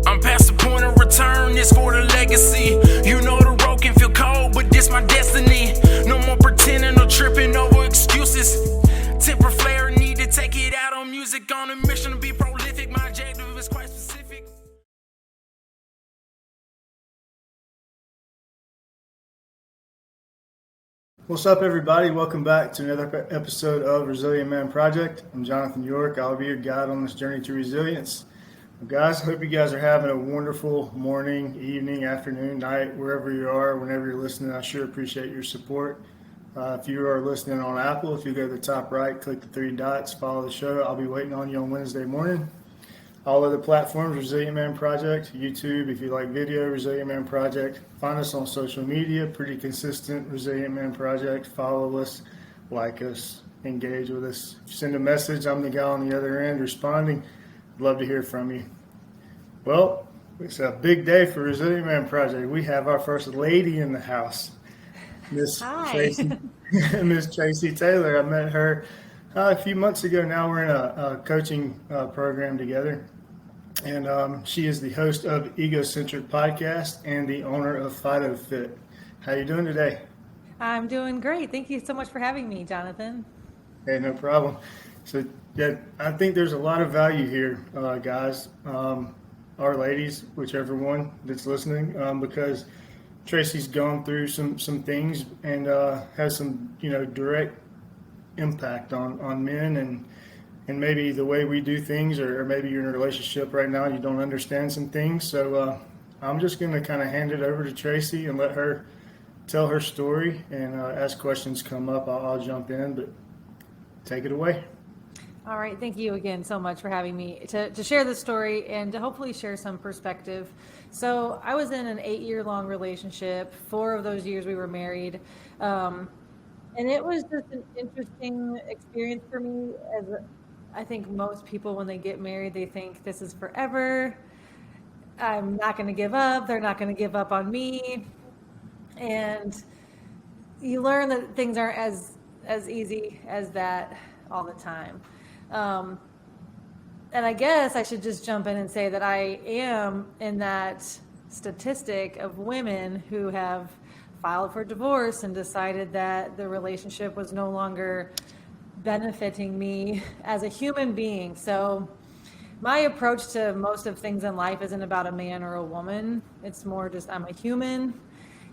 I'm past the point of return, it's for the legacy. You know the road can feel cold, but this my destiny. No more pretending or tripping over excuses. Temper flare, need to take it out on music. On a mission to be prolific, my objective is quite specific. What's up, everybody? Welcome back to another episode of Resilient Man Project. I'm Jonathan York. I'll be your guide on this journey to resilience. Guys, I hope you guys are having a wonderful morning, evening, afternoon, night, wherever you are, whenever you're listening. I sure appreciate your support. If you are listening on Apple, if you go to the top right, click the three dots, follow the show. I'll be waiting on you on Wednesday morning. All other platforms, Resilient Man Project, YouTube, if you like video, Resilient Man Project. Find us on social media, pretty consistent, Resilient Man Project. Follow us, like us, engage with us. If you send a message, I'm the guy on the other end responding. Love to hear from you. Well, it's a big day for Resilient Man Project. We have our first lady in the house, Miss Tracy Taylor. I met her a few months ago. Now we're in a coaching program together, and she is the host of Egocentric podcast and the owner of PhytoFit. How you doing today? I'm doing great. Thank you so much for having me, Jonathan. Hey, no problem. So, yeah, I think there's a lot of value here, guys, or ladies, whichever one that's listening, because Tracy's gone through some things and has some, direct impact on men and maybe the way we do things, or maybe you're in a relationship right now, you don't understand some things. So I'm just going to kind of hand it over to Tracy and let her tell her story, and as questions come up, I'll jump in, but take it away. All right. Thank you again so much for having me to share this story and to hopefully share some perspective. So I was in an 8-year-long relationship. 4 of those years we were married. And it was just an interesting experience for me. As I think most people, when they get married, they think this is forever. I'm not going to give up. They're not going to give up on me. And you learn that things aren't as easy as that all the time. And I guess I should just jump in and say that I am in that statistic of women who have filed for divorce and decided that the relationship was no longer benefiting me as a human being. So my approach to most of things in life isn't about a man or a woman. It's more just, I'm a human,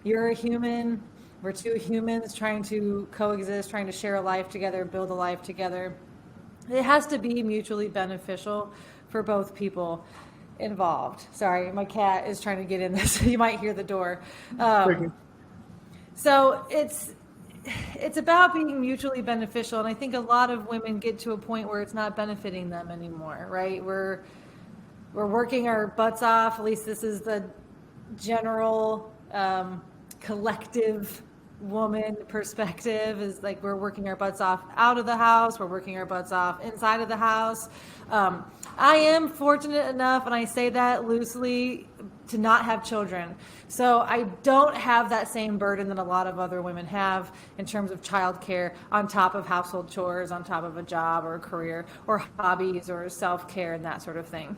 you're a human, we're two humans trying to coexist, trying to share a life together, build a life together. It has to be mutually beneficial for both people involved. Sorry, my cat is trying to get in this. You might hear the door. So it's about being mutually beneficial, and I think a lot of women get to a point where it's not benefiting them anymore, right? We're working our butts off. At least this is the general collective woman perspective, is like we're working our butts off out of the house, we're working our butts off inside of the house. I am fortunate enough, and I say that loosely, to not have children. So I don't have that same burden that a lot of other women have in terms of childcare on top of household chores, on top of a job or a career or hobbies or self-care and that sort of thing.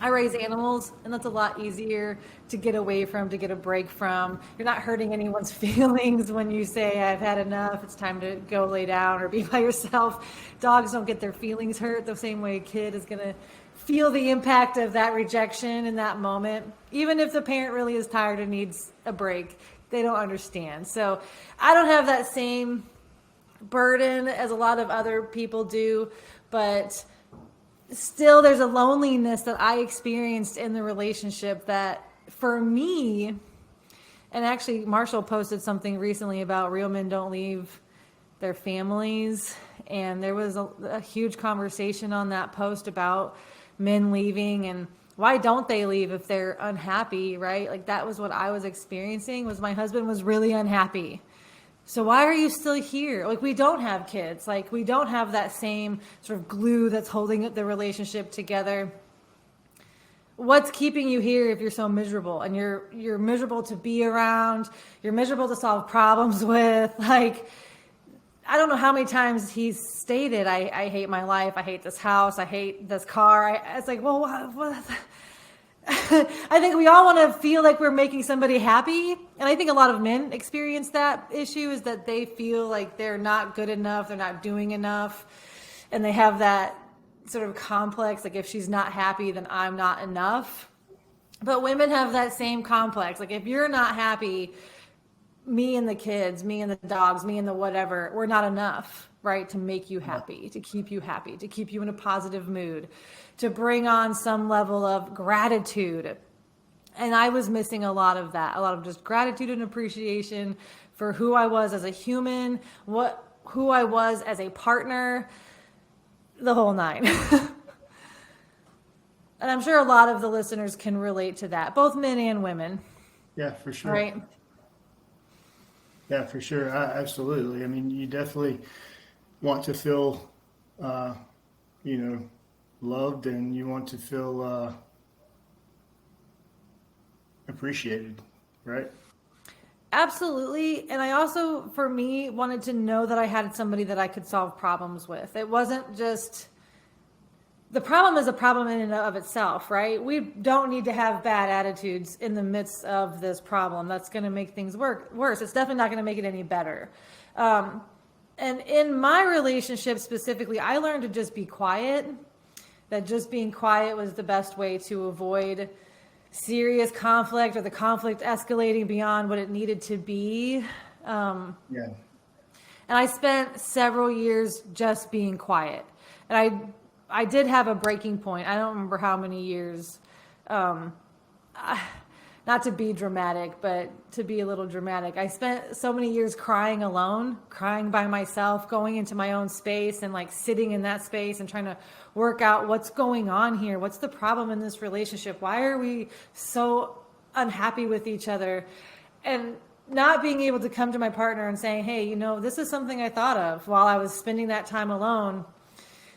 I raise animals, and that's a lot easier to get away from, to get a break from. You're not hurting anyone's feelings when you say, I've had enough, it's time to go lay down or be by yourself. Dogs don't get their feelings hurt the same way a kid is going to feel the impact of that rejection in that moment. Even if the parent really is tired and needs a break, they don't understand. So I don't have that same burden as a lot of other people do, but still there's a loneliness that I experienced in the relationship that for me, and actually Marshall posted something recently about real men don't leave their families, and there was a huge conversation on that post about men leaving and why don't they leave if they're unhappy, right? Like that was what I was experiencing, was my husband was really unhappy. So why are you still here? Like, we don't have kids. Like, we don't have that same sort of glue that's holding the relationship together. What's keeping you here if you're so miserable? And you're miserable to be around. You're miserable to solve problems with. Like, I don't know how many times he's stated, I hate my life. I hate this house. I hate this car. It's like, well, what? I think we all want to feel like we're making somebody happy. And I think a lot of men experience that issue, is that they feel like they're not good enough, they're not doing enough. And they have that sort of complex, like if she's not happy, then I'm not enough. But women have that same complex. Like if you're not happy, me and the kids, me and the dogs, me and the whatever, we're not enough, right? To make you happy, to keep you in a positive mood, to bring on some level of gratitude. And I was missing a lot of that, a lot of just gratitude and appreciation for who I was as a human, who I was as a partner, the whole nine. And I'm sure a lot of the listeners can relate to that, both men and women. Yeah, for sure. Right. Yeah, for sure. Absolutely. I mean, you definitely want to feel, loved, and you want to feel appreciated, right? Absolutely. And I also, for me, wanted to know that I had somebody that I could solve problems with. It wasn't just, the problem is a problem in and of itself, right? We don't need to have bad attitudes in the midst of this problem. That's going to make things worse. It's definitely not going to make it any better. And in my relationship specifically, I learned to just be quiet, that just being quiet was the best way to avoid serious conflict or the conflict escalating beyond what it needed to be. And I spent several years just being quiet. And I did have a breaking point. I don't remember how many years. Not to be dramatic, but to be a little dramatic. I spent so many years crying alone, crying by myself, going into my own space and like sitting in that space and trying to work out what's going on here. What's the problem in this relationship? Why are we so unhappy with each other? And not being able to come to my partner and saying, hey, this is something I thought of while I was spending that time alone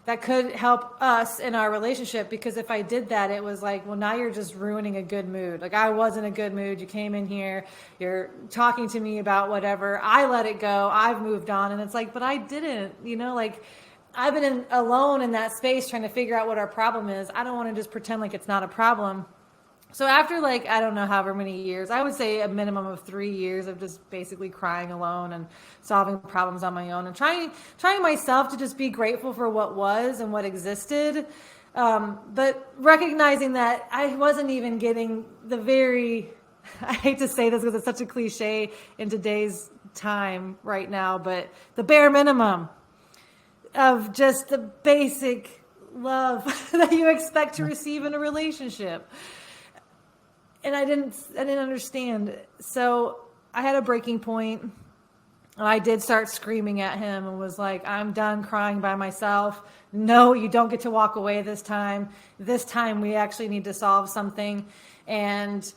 that could help us in our relationship. Because if I did that, it was like, well, now you're just ruining a good mood. Like I was in a good mood. You came in here, you're talking to me about whatever. I let it go. I've moved on. And it's like, but I didn't, like I've been alone in that space trying to figure out what our problem is. I don't want to just pretend like it's not a problem. So after I don't know, however many years, I would say a minimum of 3 years of just basically crying alone and solving problems on my own and trying myself to just be grateful for what was and what existed. But recognizing that I wasn't even getting I hate to say this because it's such a cliche in today's time right now, but the bare minimum of just the basic love that you expect to receive in a relationship. And I didn't understand. So I had a breaking point, and I did start screaming at him and was like, I'm done crying by myself. No, you don't get to walk away this time. This time we actually need to solve something. And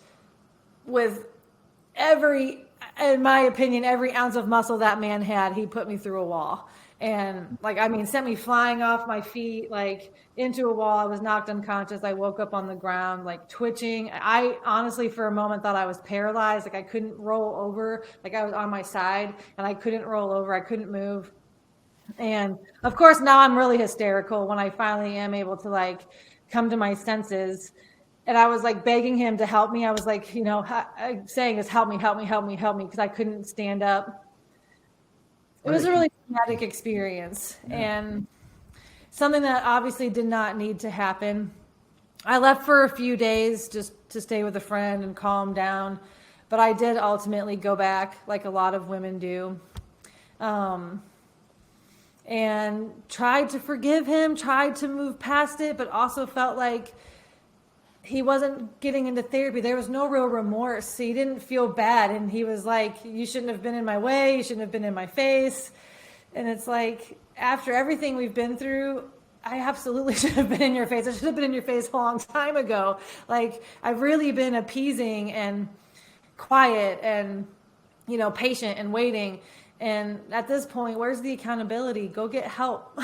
with in my opinion, every ounce of muscle that man had, he put me through a wall. And sent me flying off my feet, into a wall. I was knocked unconscious. I woke up on the ground, twitching. I honestly, for a moment, thought I was paralyzed. I couldn't roll over. I was on my side and I couldn't roll over. I couldn't move. And of course, now I'm really hysterical when I finally am able to come to my senses. And I was begging him to help me. I was saying is help me, because I couldn't stand up. It was a really traumatic experience and something that obviously did not need to happen. I left for a few days just to stay with a friend and calm down, but I did ultimately go back like a lot of women do, and tried to forgive him, tried to move past it, but also felt like he wasn't getting into therapy. There was no real remorse. He didn't feel bad. And he was like, you shouldn't have been in my way. You shouldn't have been in my face. And it's like, after everything we've been through, I absolutely should have been in your face. I should have been in your face a long time ago. I've really been appeasing and quiet and, patient and waiting. And at this point, where's the accountability? Go get help.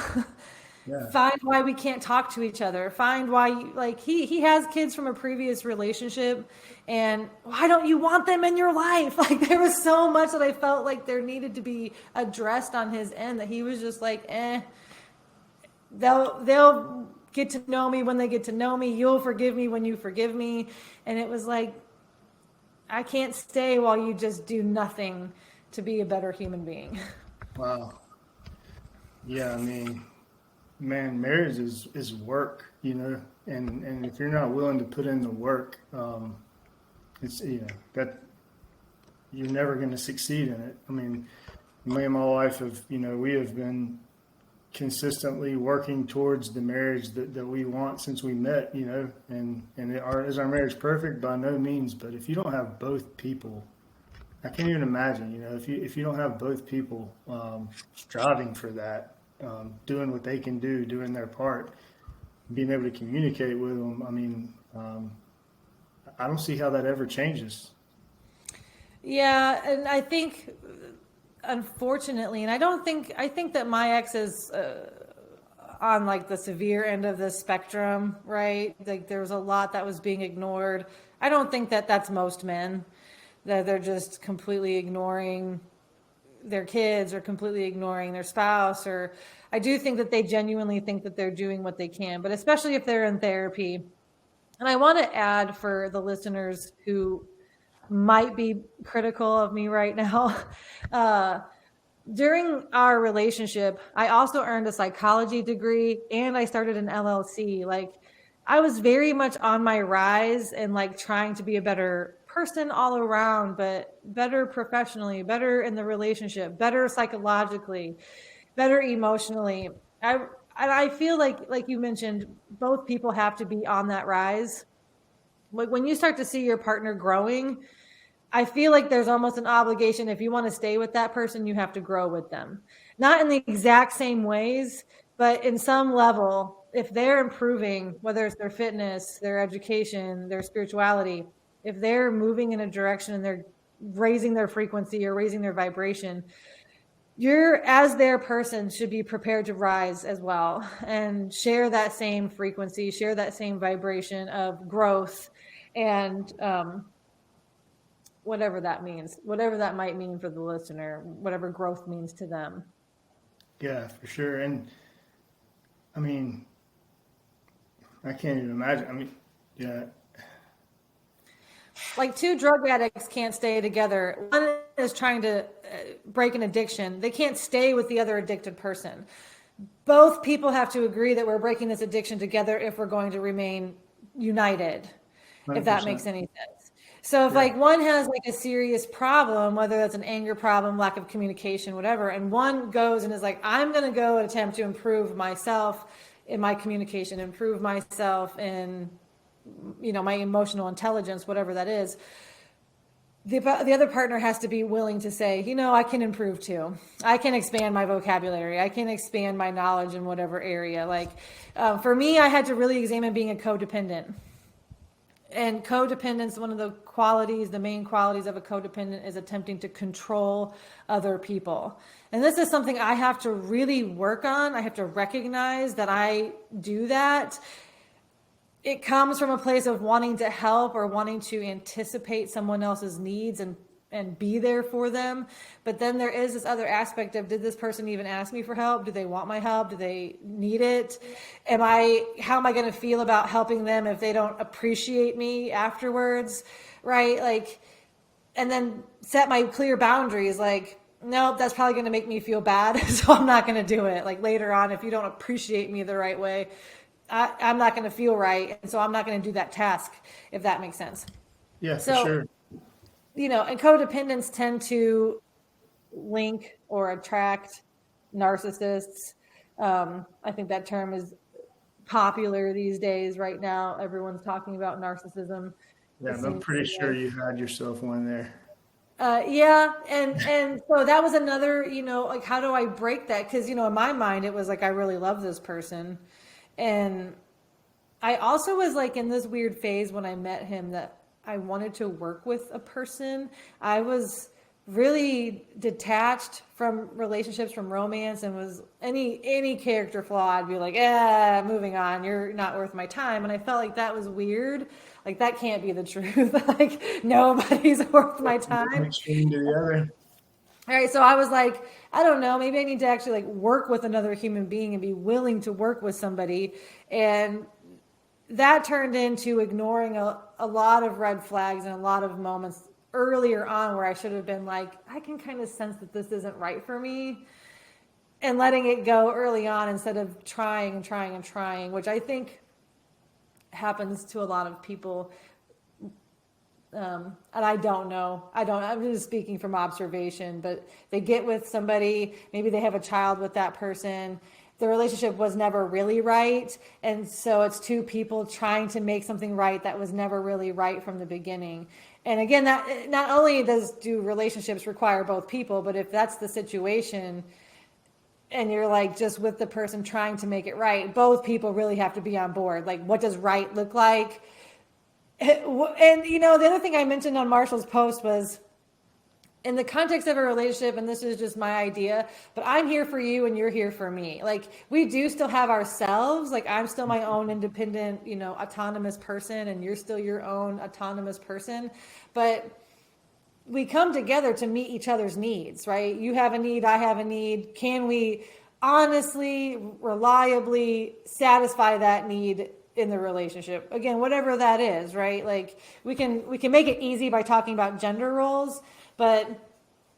Yeah. Find why we can't talk to each other. Find why he has kids from a previous relationship, and why don't you want them in your life? There was so much that I felt like there needed to be addressed on his end that he was just they'll get to know me when they get to know me. You'll forgive me when you forgive me. And it was like, I can't stay while you just do nothing to be a better human being. Wow. Yeah, I mean, man, marriage is work, and if you're not willing to put in the work, it's that you're never going to succeed in it. I mean, me and my wife we have been consistently working towards the marriage that we want since we met, is our marriage perfect? By no means, but if you don't have both people, I can't even imagine, if you don't have both people striving for that, doing what they can do, doing their part, being able to communicate with them. I mean, I don't see how that ever changes. Yeah, and I think, unfortunately, and I think that my ex is on like the severe end of the spectrum, right? Like there was a lot that was being ignored. I don't think that that's most men, that they're just completely ignoring their kids or completely ignoring their spouse, or I do think that they genuinely think that they're doing what they can, but especially if they're in therapy. And I want to add for the listeners who might be critical of me right now, during our relationship, I also earned a psychology degree and I started an LLC. Like I was very much on my rise and like trying to be a better person all around, but better professionally, better in the relationship, better psychologically, better emotionally. I feel like you mentioned, both people have to be on that rise. Like when you start to see your partner growing, I feel like there's almost an obligation. If you want to stay with that person, you have to grow with them. Not in the exact same ways, but in some level, if they're improving, whether it's their fitness, their education, their spirituality, if they're moving in a direction and they're raising their frequency or raising their vibration, you're, as their person, should be prepared to rise as well and share that same frequency, share that same vibration of growth and whatever that means, whatever that might mean for the listener, whatever growth means to them. Yeah, for sure. And I mean, I can't even imagine. I mean, yeah. Like two drug addicts can't stay together. One is trying to break an addiction. They can't stay with the other addicted person. Both people have to agree that we're breaking this addiction together if we're going to remain united, 100%. If that makes any sense. So if like one has like a serious problem, whether that's an anger problem, lack of communication, whatever, and one goes and is like, I'm going to go and attempt to improve myself in my communication, improve myself in my emotional intelligence, whatever that is, the other partner has to be willing to say, I can improve too. I can expand my vocabulary. I can expand my knowledge in whatever area. Like for me, I had to really examine being a codependent. And codependence, one of the main qualities of a codependent is attempting to control other people. And this is something I have to really work on. I have to recognize that I do that. It comes from a place of wanting to help or wanting to anticipate someone else's needs and be there for them. But then there is this other aspect of, did this person even ask me for help? Do they want my help? Do they need it? How am I going to feel about helping them if they don't appreciate me afterwards? Right? Like, and then set my clear boundaries. Like, nope, that's probably going to make me feel bad. So I'm not going to do it. Like later on, if you don't appreciate me the right way, I'm not going to feel right. And so I'm not going to do that task, if that makes sense. Yeah, for sure. And codependents tend to link or attract narcissists. I think that term is popular these days. Right now, everyone's talking about narcissism. Yeah, I'm pretty sure you had yourself one there. Yeah. And so that was another, like, how do I break that? Because, in my mind, it was like, I really love this person. And I also was like in this weird phase when I met him that I wanted to work with a person. I was really detached from relationships, from romance, and was any character flaw, I'd be like, moving on. You're not worth my time. And I felt like that was weird. Like that can't be the truth. Like nobody's worth my time. Extreme to the other. All right, so I was like, I don't know, maybe I need to actually like work with another human being and be willing to work with somebody. And that turned into ignoring a lot of red flags and a lot of moments earlier on where I should have been like, I can kind of sense that this isn't right for me, and letting it go early on instead of trying and trying and trying, which I think happens to a lot of people. And I don't know. I'm just speaking from observation, but they get with somebody, maybe they have a child with that person. The relationship was never really right. And so it's two people trying to make something right that was never really right from the beginning. And again, that not only do relationships require both people, but if that's the situation and you're like just with the person trying to make it right, both people really have to be on board. Like, what does right look like? And, you know, the other thing I mentioned on Marshall's post was in the context of a relationship, and this is just my idea, but I'm here for you and you're here for me. Like, we do still have ourselves. Like, I'm still my own independent, you know, autonomous person, and you're still your own autonomous person. But we come together to meet each other's needs, right? You have a need, I have a need. Can we honestly, reliably satisfy that need in the relationship? Again, whatever that is, right? Like, we can make it easy by talking about gender roles, but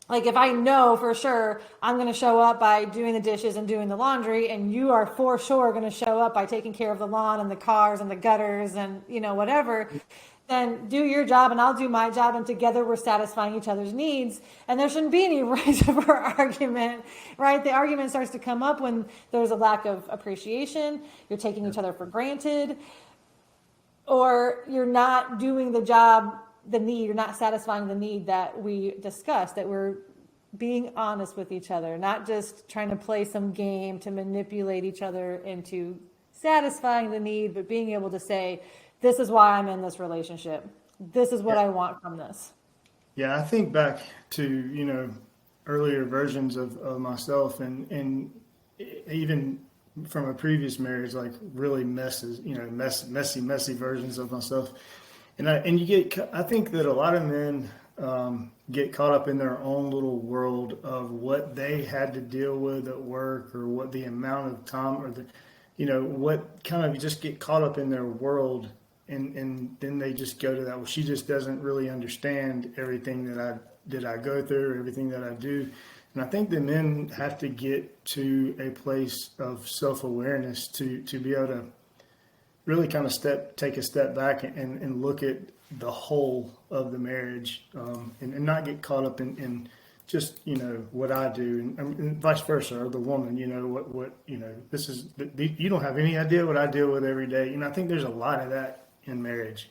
like, if I know for sure I'm going to show up by doing the dishes and doing the laundry, and you are for sure going to show up by taking care of the lawn and the cars and the gutters and, you know, whatever, then do your job and I'll do my job, and together we're satisfying each other's needs, and there shouldn't be any right of our argument, right? The argument starts to come up when there's a lack of appreciation, you're taking each other for granted, or you're not doing the job, you're not satisfying the need that we discussed, that we're being honest with each other, not just trying to play some game to manipulate each other into satisfying the need, but being able to say, this is why I'm in this relationship. This is what I want from this. Yeah, I think back to, you know, earlier versions of myself, and even from a previous marriage, like really messy versions of myself. And I think that a lot of men get caught up in their own little world of what they had to deal with at work, or what the amount of time, or what kind of, just get caught up in their world. And then they just go to that. Well, she just doesn't really understand everything that I go through, everything that I do. And I think the men have to get to a place of self-awareness to be able to really kind of take a step back and look at the whole of the marriage, and not get caught up in just, you know, what I do, and vice versa, or the woman, you know, what you know, you don't have any idea what I deal with every day. I think there's a lot of that in marriage.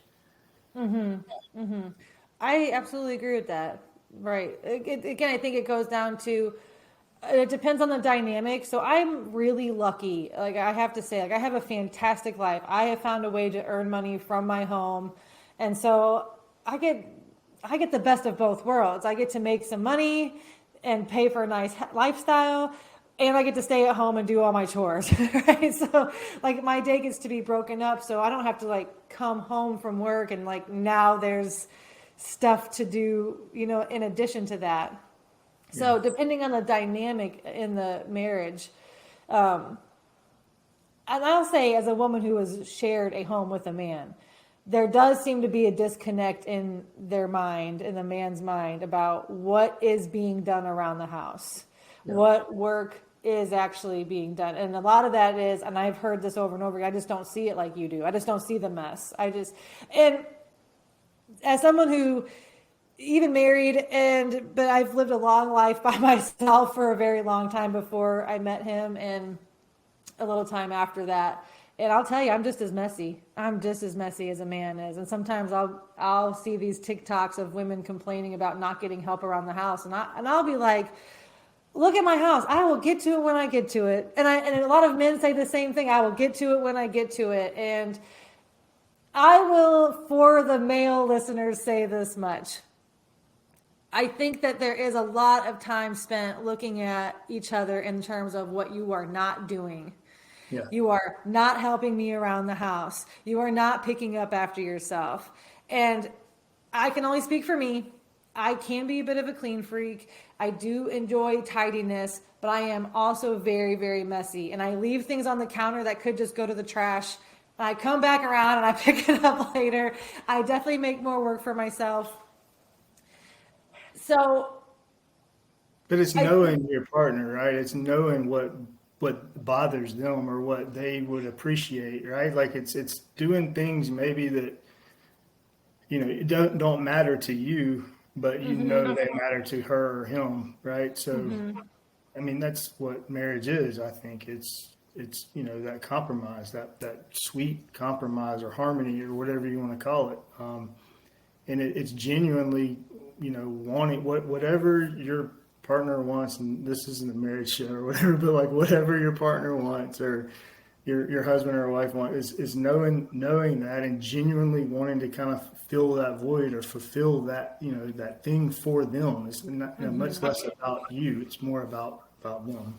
I absolutely agree with that. Right. Again, I think it goes down to, it depends on the dynamic. So I'm really lucky. Like, I have to say, like, I have a fantastic life. I have found a way to earn money from my home. And so I get the best of both worlds. I get to make some money and pay for a nice lifestyle, and I get to stay at home and do all my chores, right? So like, my day gets to be broken up, so I don't have to like come home from work and like, now there's stuff to do, you know, in addition to that. So depending on the dynamic in the marriage, and I'll say, as a woman who has shared a home with a man, there does seem to be a disconnect in their mind, in the man's mind, about what is being done around the house, what work is actually being done. And a lot of that is, and I've heard this over and over again, I just don't see it like you do. I just don't see the mess. And as someone who, even married, but I've lived a long life by myself for a very long time before I met him, and a little time after that. And I'll tell you, I'm just as messy. I'm just as messy as a man is. And sometimes I'll see these TikToks of women complaining about not getting help around the house, and I'll be like, look at my house. I will get to it when I get to it. And a lot of men say the same thing. I will get to it when I get to it. And I will, for the male listeners, say this much. I think that there is a lot of time spent looking at each other in terms of what you are not doing. Yeah. You are not helping me around the house. You are not picking up after yourself. And I can only speak for me. I can be a bit of a clean freak. I do enjoy tidiness, but I am also very, very messy. And I leave things on the counter that could just go to the trash. And I come back around and I pick it up later. I definitely make more work for myself. So, But it's knowing your partner, right? It's knowing what bothers them or what they would appreciate, right? Like it's doing things maybe that don't matter to you, but they matter to her or him, right? So I mean that's what marriage is. I think it's that compromise, that sweet compromise or harmony or whatever you want to call it, and it's genuinely wanting whatever your partner wants, and this isn't a marriage show or whatever, but like whatever your partner wants or your husband or wife wants is knowing that and genuinely wanting to kind of fill that void or fulfill that that thing for them. It's not much less about you. It's more about them.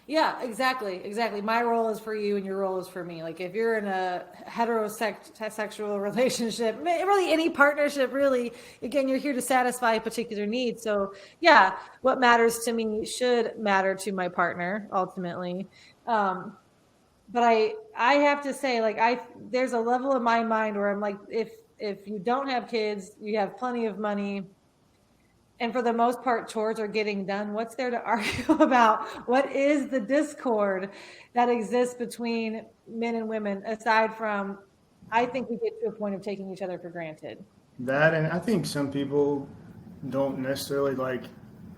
yeah, exactly. My role is for you and your role is for me. Like if you're in a heterosexual relationship, really any partnership, really, again, you're here to satisfy a particular need. So yeah, what matters to me should matter to my partner ultimately. But I have to say, like there's a level in my mind where I'm like, if you don't have kids, you have plenty of money, and for the most part, chores are getting done. What's there to argue about? What is the discord that exists between men and women aside from, I think we get to a point of taking each other for granted. That, and I think some people don't necessarily like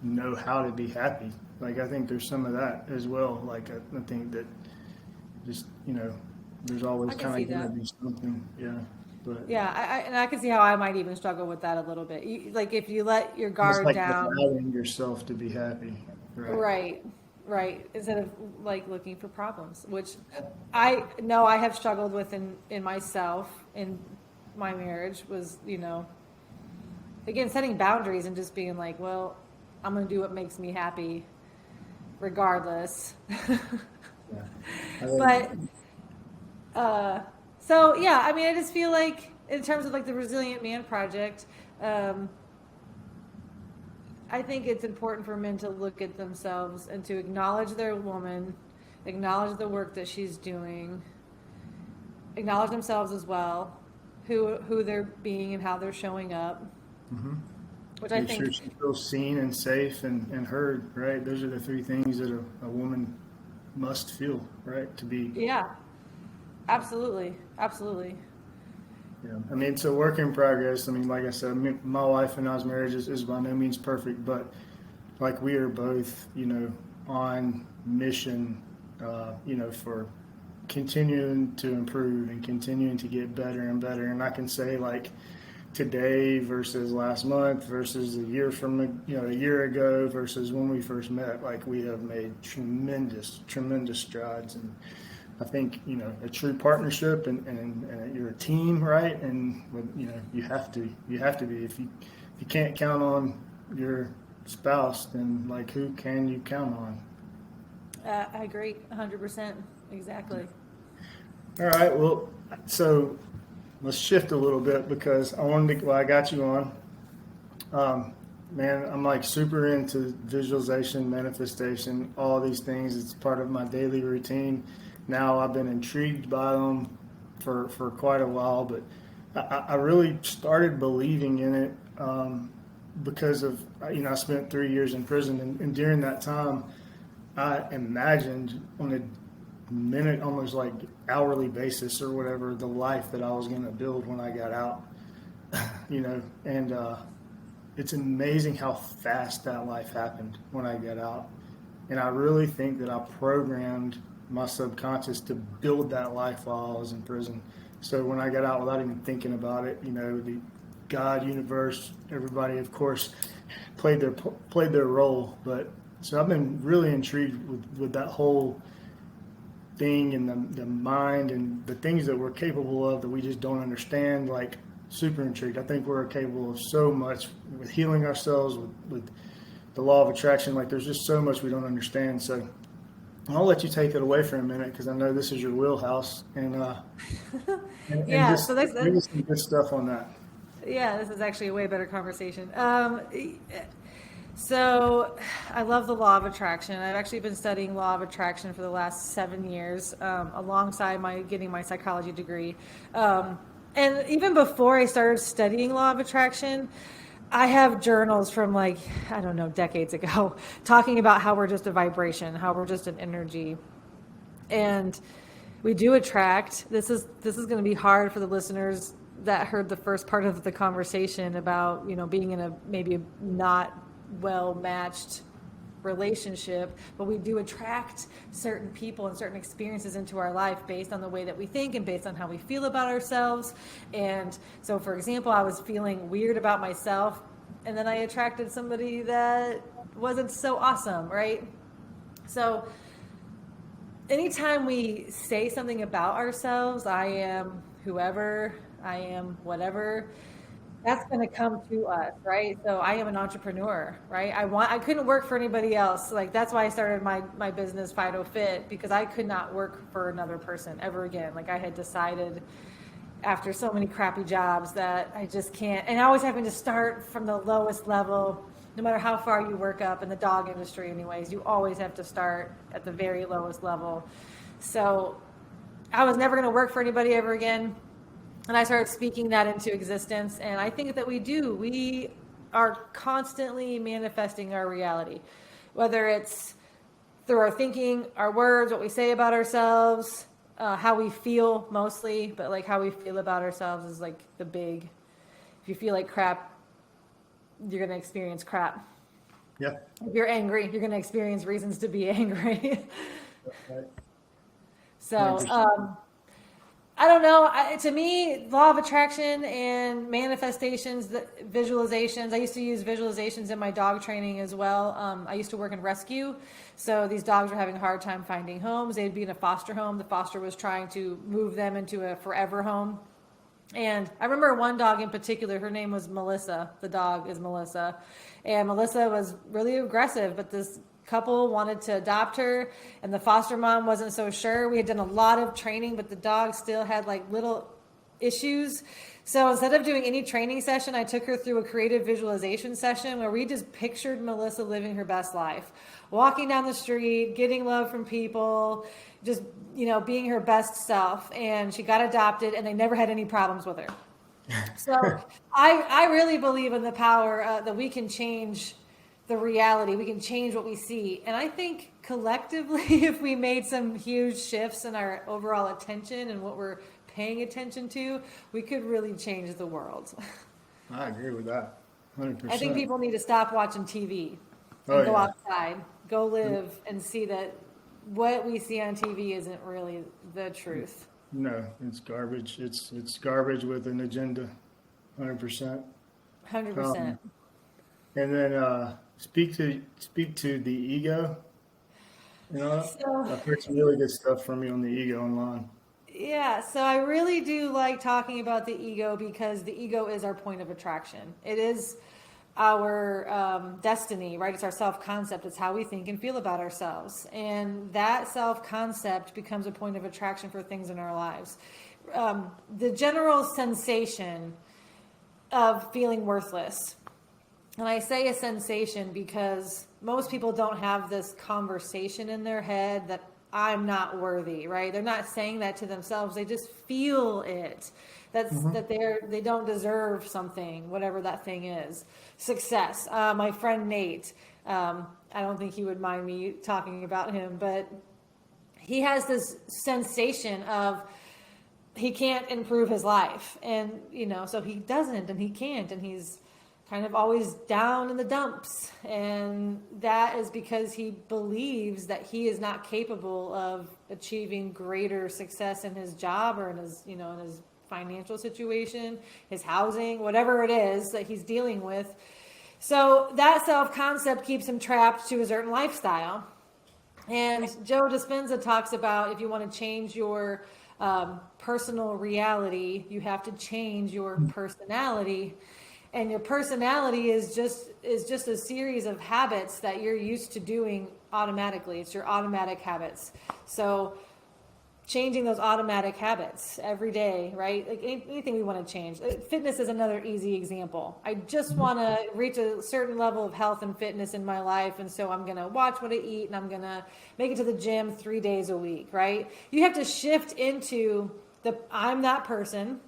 know how to be happy. Like I think there's some of that as well. Like I think that just there's always kind of going to be something. Yeah. But Yeah, I can see how I might even struggle with that a little bit. Like if you let your it's guard like down, allowing yourself to be happy. right, instead of like looking for problems, which I know I have struggled with in myself in my marriage was, again, setting boundaries and just being like, well, I'm going to do what makes me happy regardless. Yeah. But so yeah, I mean, I just feel like in terms of like the Resilient Man Project, I think it's important for men to look at themselves and to acknowledge their woman, acknowledge the work that she's doing, acknowledge themselves as well, who they're being and how they're showing up. Mm-hmm. Which Make I think sure she feels seen and safe and heard, right? Those are the three things that a woman must feel, right? To be. yeah, absolutely. Yeah. I mean, it's a work in progress. I mean, like I said, my wife and I's marriage is by no means perfect, but like we are both, on mission, for continuing to improve and continuing to get better and better. And I can say like today versus last month versus a year ago versus when we first met, like we have made tremendous strides. And I think a true partnership and you're a team, right? And you have to be. If you can't count on your spouse, then like who can you count on? I agree 100%. Exactly. All right. Well, so let's shift a little bit because I got you on. Man, I'm like super into visualization, manifestation, all these things. It's part of my daily routine. Now I've been intrigued by them for quite a while, but I really started believing in it because of, I spent 3 years in prison, and during that time, I imagined on a minute, almost like hourly basis or whatever, the life that I was going to build when I got out, and it's amazing how fast that life happened when I got out. And I really think that I programmed my subconscious to build that life while I was in prison. So when I got out, without even thinking about it, the God, universe, everybody, of course, played their role. But so I've been really intrigued with that whole thing and the mind and the things that we're capable of that we just don't understand. Like super intrigued. I think we're capable of so much with healing ourselves, with the law of attraction. Like there's just so much we don't understand. So I'll let you take it away for a minute because I know this is your wheelhouse, and Yeah, just so that's give us some good stuff on that. Yeah, this is actually a way better conversation. So I love the law of attraction. I've actually been studying law of attraction for the last 7 years, alongside my getting my psychology degree. And even before I started studying law of attraction, I have journals from like, I don't know, decades ago, talking about how we're just a vibration, how we're just an energy. And we do attract. This is going to be hard for the listeners that heard the first part of the conversation about, being in a maybe not well matched relationship, but we do attract certain people and certain experiences into our life based on the way that we think and based on how we feel about ourselves. And so, for example, I was feeling weird about myself, and then I attracted somebody that wasn't so awesome, right? So anytime we say something about ourselves, I am whoever, I am whatever, that's going to come to us, right? So I am an entrepreneur, right? I couldn't work for anybody else. Like, that's why I started my business Fido Fit, because I could not work for another person ever again. Like, I had decided after so many crappy jobs that I just can't, and always having to start from the lowest level, no matter how far you work up in the dog industry anyways, you always have to start at the very lowest level. So I was never going to work for anybody ever again. And I started speaking that into existence. And I think that we are constantly manifesting our reality, whether it's through our thinking, our words, what we say about ourselves, how we feel mostly, but like how we feel about ourselves is like the big, if you feel like crap, you're going to experience crap. Yeah. If you're angry, you're going to experience reasons to be angry. Right. So, I don't know. To me, law of attraction and manifestations, visualizations. I used to use visualizations in my dog training as well. I used to work in rescue. So these dogs were having a hard time finding homes. They'd be in a foster home. The foster was trying to move them into a forever home. And I remember one dog in particular, her name was Melissa. The dog is Melissa. And Melissa was really aggressive, but this couple wanted to adopt her, and the foster mom wasn't so sure. We had done a lot of training, but the dog still had like little issues. So instead of doing any training session, I took her through a creative visualization session where we just pictured Melissa living her best life, walking down the street, getting love from people, just, being her best self. And she got adopted, and they never had any problems with her. So I really believe in the power that we can change the reality. We can change what we see. And I think collectively, if we made some huge shifts in our overall attention and what we're paying attention to, we could really change the world. I agree with that. 100%. I think people need to stop watching TV and go outside, go live, and see that what we see on TV isn't really the truth. No, it's garbage. It's garbage with an agenda. 100%. 100%. And then speak to the ego. I've heard some really good stuff from you on the ego online. Yeah, so I really do like talking about the ego, because the ego is our point of attraction. It is our destiny, right? It's our self-concept. It's how we think and feel about ourselves. And that self-concept becomes a point of attraction for things in our lives. The general sensation of feeling worthless. And I say a sensation because most people don't have this conversation in their head that I'm not worthy, right? They're not saying that to themselves. They just feel it. That they don't deserve something, whatever that thing is. Success. My friend Nate, I don't think he would mind me talking about him, but he has this sensation of he can't improve his life. And, so he doesn't, and he can't, and he's kind of always down in the dumps. And that is because he believes that he is not capable of achieving greater success in his job or in his, in his financial situation, his housing, whatever it is that he's dealing with. So that self-concept keeps him trapped to a certain lifestyle. And Joe Dispenza talks about, if you want to change your personal reality, you have to change your personality. And your personality is just a series of habits that you're used to doing automatically. It's your automatic habits. So changing those automatic habits every day, right? Like anything we want to change. Fitness is another easy example. I just want to reach a certain level of health and fitness in my life. And so I'm going to watch what I eat and I'm going to make it to the gym 3 days a week, right? You have to shift into I'm that person.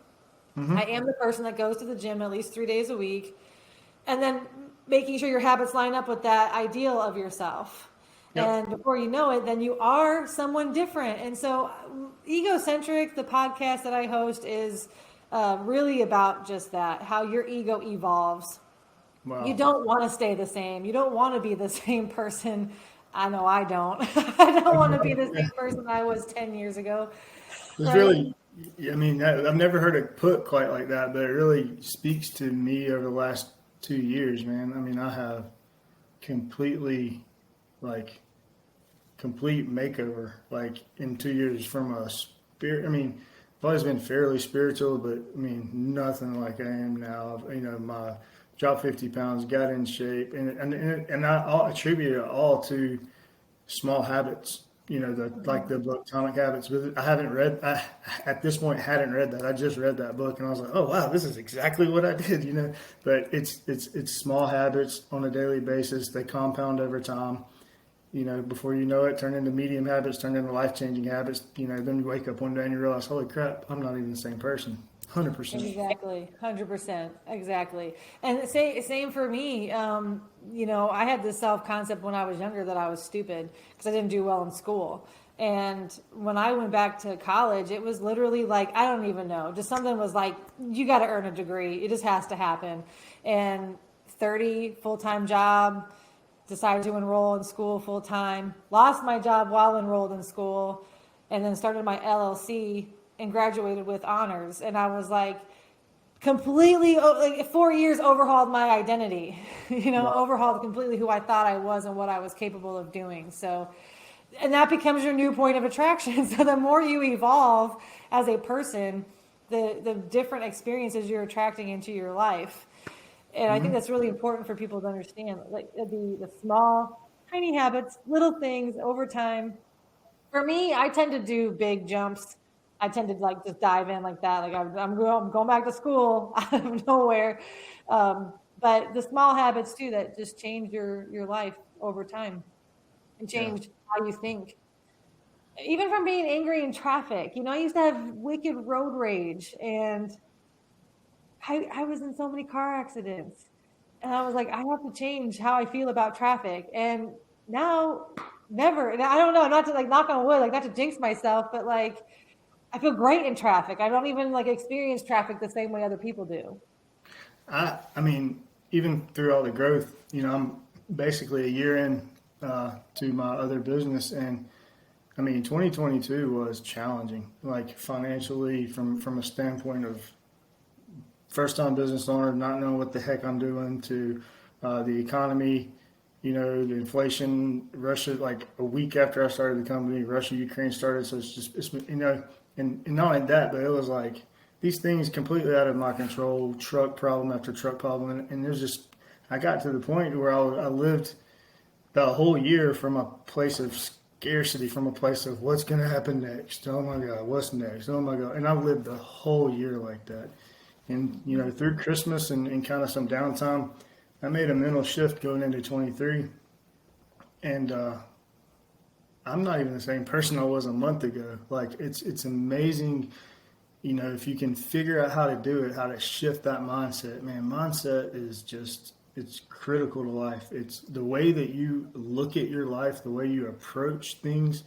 I am the person that goes to the gym at least 3 days a week. And then making sure your habits line up with that ideal of yourself. Yep. And before you know it, then you are someone different. And so Egocentric, the podcast that I host, is really about just that, how your ego evolves. Wow. You don't want to stay the same. You don't want to be the same person. I know I don't. I don't want to be the same person I was 10 years ago. It's really, I mean, I've never heard it put quite like that, but it really speaks to me over the last 2 years, man. I mean, I have complete makeover, like in 2 years from a spirit. I mean, I've always been fairly spiritual, but I mean, nothing like I am now. You know, my dropped 50 pounds, got in shape, and I attribute it all to small habits. You know, like the book Atomic Habits. But at this point hadn't read that. I just read that book and I was like, oh wow, this is exactly what I did, you know. But it's small habits on a daily basis. They compound over time. You know, before you know it, turn into medium habits, turn into life-changing habits. You know, then you wake up one day and you realize, holy crap, I'm not even the same person. 100%. Exactly. 100%. Exactly. And same for me. You know, I had this self-concept when I was younger that I was stupid because I didn't do well in school. And when I went back to college, it was literally like, I don't even know, just something was like, you got to earn a degree. It just has to happen. And 30 full-time job, decided to enroll in school full-time, lost my job while enrolled in school, and then started my LLC and graduated with honors. And I was like, completely, like 4 years overhauled my identity, you know, overhauled completely who I thought I was and what I was capable of doing. So, and that becomes your new point of attraction. So the more you evolve as a person, the different experiences you're attracting into your life. And I think that's really important for people to understand, like the small, tiny habits, little things over time. For me, I tend to do big jumps. I tend to like just dive in like that. Like I'm going back to school out of nowhere. But the small habits too that just change your life over time and change how you think. Even from being angry in traffic, you know, I used to have wicked road rage, and I was in so many car accidents, and I was like, I have to change how I feel about traffic. And now, never. And I don't know, not to like knock on wood, like not to jinx myself, but like I feel great in traffic. I don't even like experience traffic the same way other people do. I mean, even through all the growth, you know, I'm basically a year in to my other business, and I mean, 2022 was challenging, like financially, from a standpoint of first-time business owner, not knowing what the heck I'm doing, to the economy, you know, the inflation, Russia. Like a week after I started the company, Russia, Ukraine started, so it's you know, and not only that, but it was like these things completely out of my control, truck problem after truck problem, and there's just, I got to the point where I lived the whole year from a place of scarcity, from a place of what's going to happen next. Oh my God, what's next? Oh my God. And I lived the whole year like that. And, you know, through Christmas and kind of some downtime, I made a mental shift going into 23. And I'm not even the same person I was a month ago. Like, it's amazing, you know, if you can figure out how to do it, how to shift that mindset. Man, mindset is just, it's critical to life. It's the way that you look at your life, the way you approach things.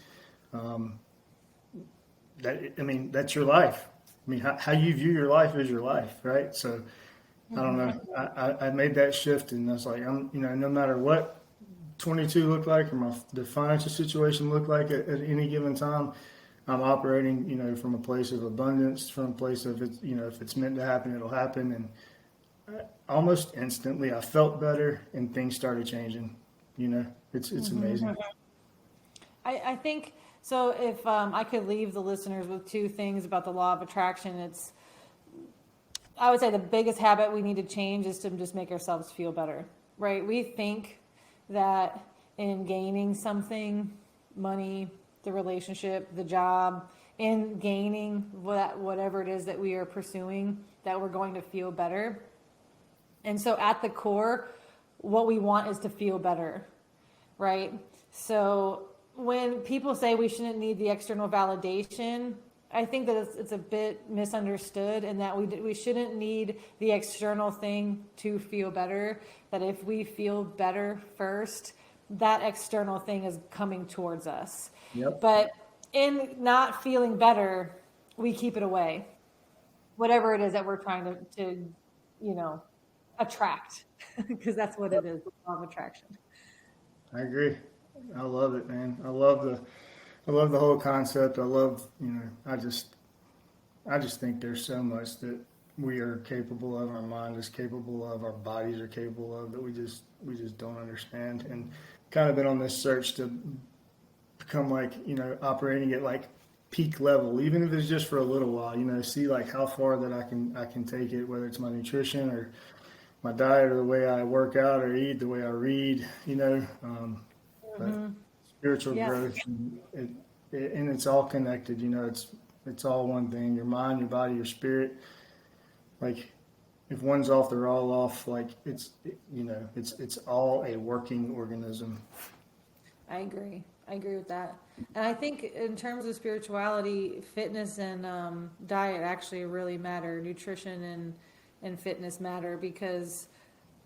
That's your life. I mean, how you view your life is your life, right? So, I don't know. I made that shift, and I was like, you know, no matter what 22 looked like or the financial situation looked like at any given time, I'm operating, you know, from a place of abundance, from a place of, it's, you know, if it's meant to happen, it'll happen. And almost instantly, I felt better, and things started changing. You know, it's amazing. I think so. If I could leave the listeners with two things about the law of attraction, I would say the biggest habit we need to change is to just make ourselves feel better, right? We think that in gaining something, money, the relationship, the job, in gaining whatever it is that we are pursuing, that we're going to feel better. And so at the core, what we want is to feel better, right? So when people say we shouldn't need the external validation, I think that it's a bit misunderstood, and that we shouldn't need the external thing to feel better. That if we feel better first, that external thing is coming towards us. Yep. But in not feeling better, we keep it away. Whatever it is that we're trying to attract, because that's what it is, the law of attraction. I agree. I love it, man. I love the whole concept. I love, I just think there's so much that we are capable of, our mind is capable of, our bodies are capable of, that we just don't understand. And kind of been on this search to become operating at like peak level, even if it's just for a little while, see like how far that I can take it, whether it's my nutrition or my diet or the way I work out or eat, the way I read, but spiritual growth, and it's all connected, it's all one thing, your mind, your body, your spirit. Like if one's off, they're all off. Like it's all a working organism. I agree with that. And I think in terms of spirituality, fitness and diet actually really matter. Nutrition and fitness matter, because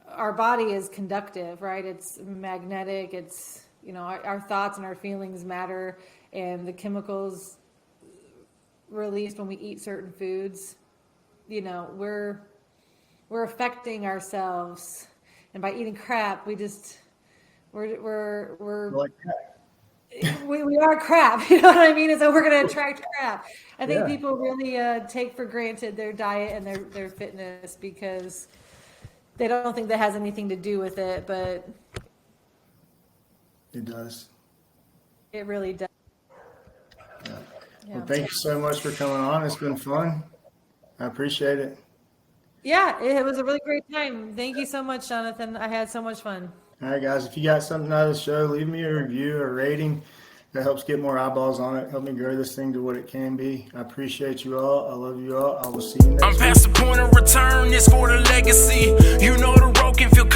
our body is conductive, right? It's magnetic. It's, our thoughts and our feelings matter, and the chemicals released when we eat certain foods, we're affecting ourselves. And by eating crap, we're Like that. we are crap, you know what I mean? And so we're going to attract crap. I think people really take for granted their diet and their fitness, because they don't think that has anything to do with it, but It does. it really does. Yeah. Yeah. Well, thank you so much for coming on. It's been fun. I appreciate it. Yeah, it was a really great time. Thank you so much, Jonathan. I had so much fun. All right, guys, if you got something out of the show, leave me a review or rating. That helps get more eyeballs on it. Help me grow this thing to what it can be. I appreciate you all. I love you all. I will see you next week. I'm past the point of return. It's for the legacy. You know the road can feel